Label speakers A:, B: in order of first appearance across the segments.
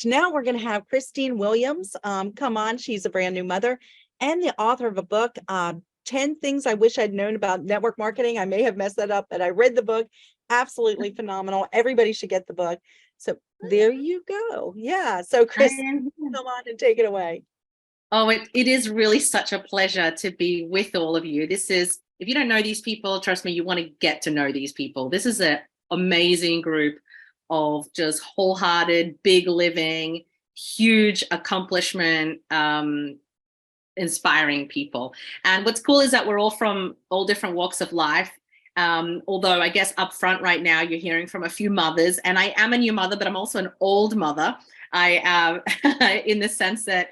A: Now we're going to have Christine Williams come on. She's a brand new mother and the author of a book, 10 Things I Wish I'd Known About Network Marketing. I may have messed that up, but I read the book. Absolutely phenomenal. Everybody should get the book. So there you go. Yeah. So Christine, come on and take it away.
B: Oh, it is really such a pleasure to be with all of you. This is, if you don't know these people, trust me, you want to get to know these people. This is an amazing group of just wholehearted, big living, huge accomplishment, inspiring people. And what's cool is that we're all from all different walks of life. Although I guess up front right now, you're hearing from a few mothers, and I am a new mother, but I'm also an old mother. I in the sense that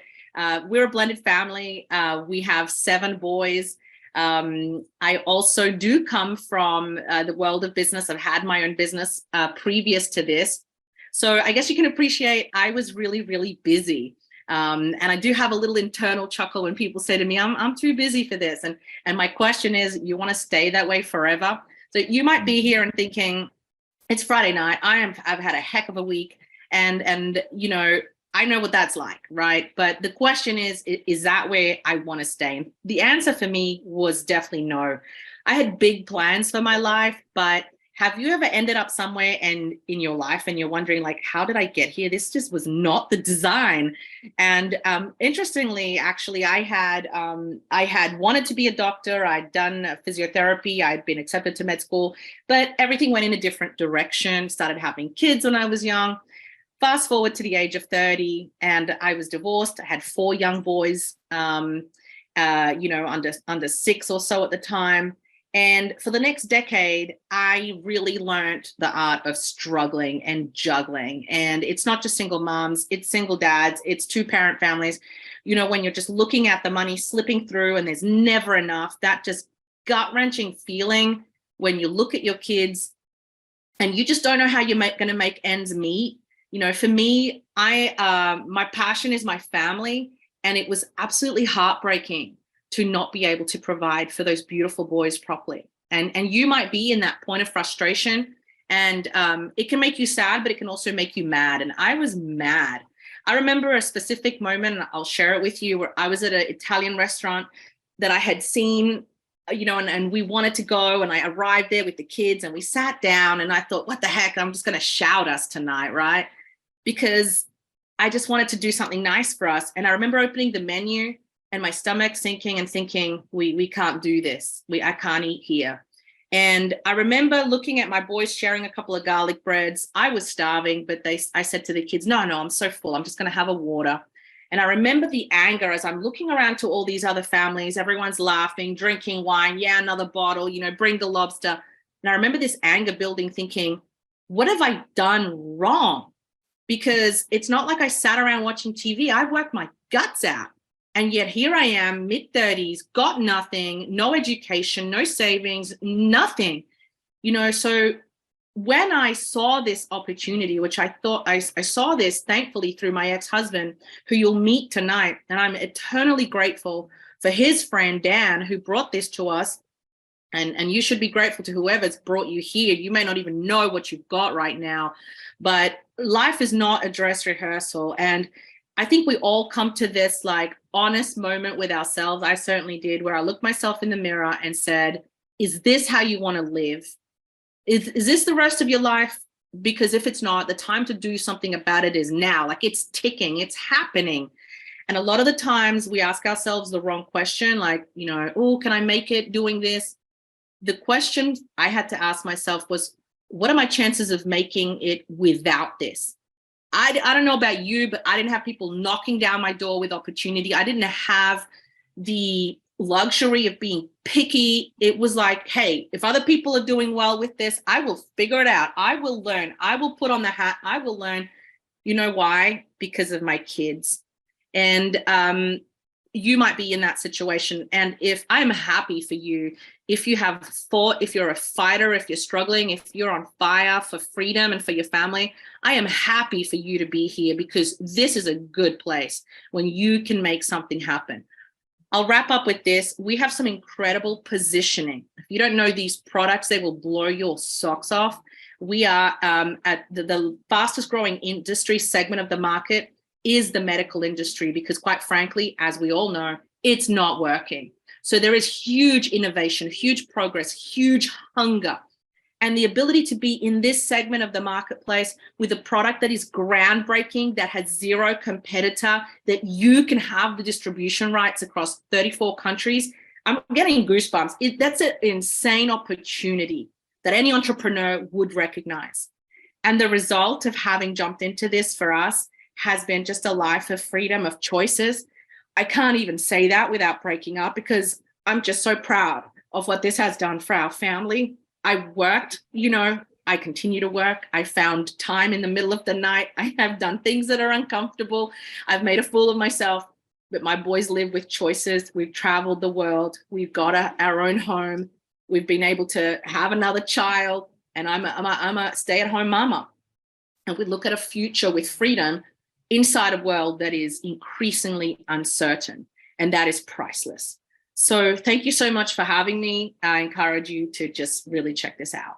B: we're a blended family. We have 7 boys. I also do come from the world of business. I've had my own business previous to this. So I guess you can appreciate I was really, really busy. And I do have a little internal chuckle when people say to me, I'm too busy for this. And my question is, you want to stay that way forever? So you might be here and thinking, it's Friday night. I've had a heck of a week. And you know, I know what that's like, right? But the question is that where I want to stay? And the answer for me was definitely no. I had big plans for my life, but have you ever ended up somewhere and in your life and you're wondering, like, how did I get here? This just was not the design. And interestingly, actually, I had wanted to be a doctor. I'd done physiotherapy. I'd been accepted to med school, but everything went in a different direction. Started having kids when I was young. Fast forward to the age of 30, and I was divorced. I had 4 young boys, you know, under 6 or so at the time. And for the next decade, I really learned the art of struggling and juggling. And it's not just single moms, it's single dads, it's 2-parent families. You know, when you're just looking at the money slipping through and there's never enough, that just gut-wrenching feeling when you look at your kids and you just don't know how you're going to make ends meet. You know, for me, my passion is my family, and it was absolutely heartbreaking to not be able to provide for those beautiful boys properly. And you might be in that point of frustration, and it can make you sad, but it can also make you mad. And I was mad. I remember a specific moment, and I'll share it with you, where I was at an Italian restaurant that I had seen, you know, and we wanted to go, and I arrived there with the kids and we sat down, and I thought, what the heck, I'm just going to shout us tonight, right? Because I just wanted to do something nice for us. And I remember opening the menu and my stomach sinking and thinking, we can't do this. I can't eat here. And I remember looking at my boys sharing a couple of garlic breads. I was starving, but I said to the kids, no, I'm so full. I'm just going to have a water. And I remember the anger as I'm looking around to all these other families. Everyone's laughing, drinking wine. Yeah, another bottle, you know, bring the lobster. And I remember this anger building, thinking, what have I done wrong? Because it's not like I sat around watching TV. I worked my guts out. And yet here I am, mid-30s, got nothing, no education, no savings, nothing. You know, so when I saw this opportunity, which I thought I saw this, thankfully, through my ex-husband, who you'll meet tonight, and I'm eternally grateful for his friend, Dan, who brought this to us. And you should be grateful to whoever's brought you here. You may not even know what you've got right now, but life is not a dress rehearsal. And I think we all come to this like honest moment with ourselves. I certainly did, where I looked myself in the mirror and said, is this how you want to live? Is this the rest of your life? Because if it's not, the time to do something about it is now. Like, it's ticking, it's happening. And a lot of the times we ask ourselves the wrong question, like, you know, oh, can I make it doing this? The question I had to ask myself was, what are my chances of making it without this? I don't know about you, but I didn't have people knocking down my door with opportunity. I didn't have the luxury of being picky. It was like, hey, if other people are doing well with this, I will figure it out. I will learn. I will put on the hat. I will learn. You know why? Because of my kids. And you might be in that situation. And if I'm happy for you, if you have fought, if you're a fighter, if you're struggling, if you're on fire for freedom and for your family, I am happy for you to be here, because this is a good place when you can make something happen. I'll wrap up with this. We have some incredible positioning. If you don't know these products, they will blow your socks off. We are at the fastest growing industry segment of the market is the medical industry, because quite frankly, as we all know, it's not working. So there is huge innovation, huge progress, huge hunger, and the ability to be in this segment of the marketplace with a product that is groundbreaking, that has zero competitor, that you can have the distribution rights across 34 countries. I'm getting goosebumps. That's an insane opportunity that any entrepreneur would recognize. And the result of having jumped into this for us has been just a life of freedom, of choices. I can't even say that without breaking up, because I'm just so proud of what this has done for our family. I worked, I continue to work. I found time in the middle of the night. I have done things that are uncomfortable. I've made a fool of myself, but my boys live with choices. We've traveled the world. We've got our own home. We've been able to have another child, and I'm a stay-at-home mama. And we look at a future with freedom inside a world that is increasingly uncertain, and that is priceless. So thank you so much for having me. I encourage you to just really check this out.